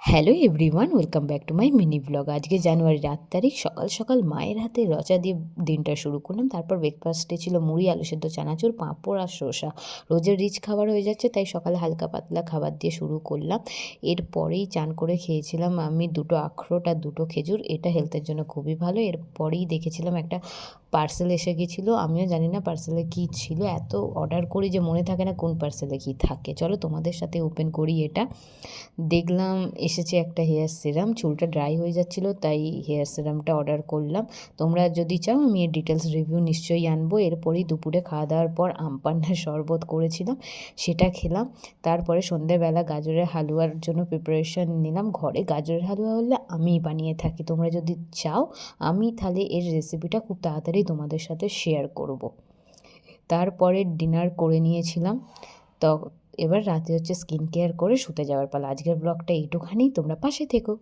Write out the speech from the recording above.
Hello everyone, welcome back to my mini blog. আজকে জানুয়ারির 8 তারিখ, সকাল সকাল মায়ের হাতে রচা দিয়ে দিনটা শুরু করলাম। তারপর ব্রেকফাস্টে ছিল মুড়ি, আলু সেদ্ধ, চানাচুর, পাঁপড় আর শসা। রোজের রিচ খাবার হয়ে যাচ্ছে, তাই সকালে হালকা পাতলা খাবার দিয়ে শুরু করলাম। এরপরেই চান করে খেয়েছিলাম আমি 2টো আখরোট আর 2টো খেজুর। এটা হেলথের জন্য খুবই ভালো। এরপরেই দেখেছিলাম একটা পার্সেল এসে গেছিলো। আমিও জানি না পার্সেলে কী ছিল, এত অর্ডার করি যে মনে থাকে না কোন পার্সেলে কী থাকে। চলো তোমাদের সাথে ওপেন করি। এটা দেখলাম এসেছে একটা হেয়ার সিরাম। চুলটা ড্রাই হয়ে যাচ্ছিলো, তাই হেয়ার সিরামটা অর্ডার করলাম। তোমরা যদি চাও আমি এর ডিটেলস রিভিউ নিশ্চয়ই আনবো। এরপরেই দুপুরে খাওয়া দাওয়ার পর আম পান্নার শরবত করেছিলাম, সেটা খেলাম। তারপরে সন্ধ্যেবেলা গাজরের হালুয়ার জন্য প্রিপারেশন নিলাম। ঘরে গাজরের হালুয়া হলে আমিই বানিয়ে থাকি। তোমরা যদি চাও আমি তাহলে এর রেসিপিটা খুব তাড়াতাড়ি তোমাদের সাথে শেয়ার করব। তারপরে ডিনার করে নিয়েছিলাম। তো এবার রাতে হচ্ছে স্কিন কেয়ার করে শুতে যাওয়ার পালা। আজকের ব্লগটা এইটুখানি, তোমরা পাশে থেকো।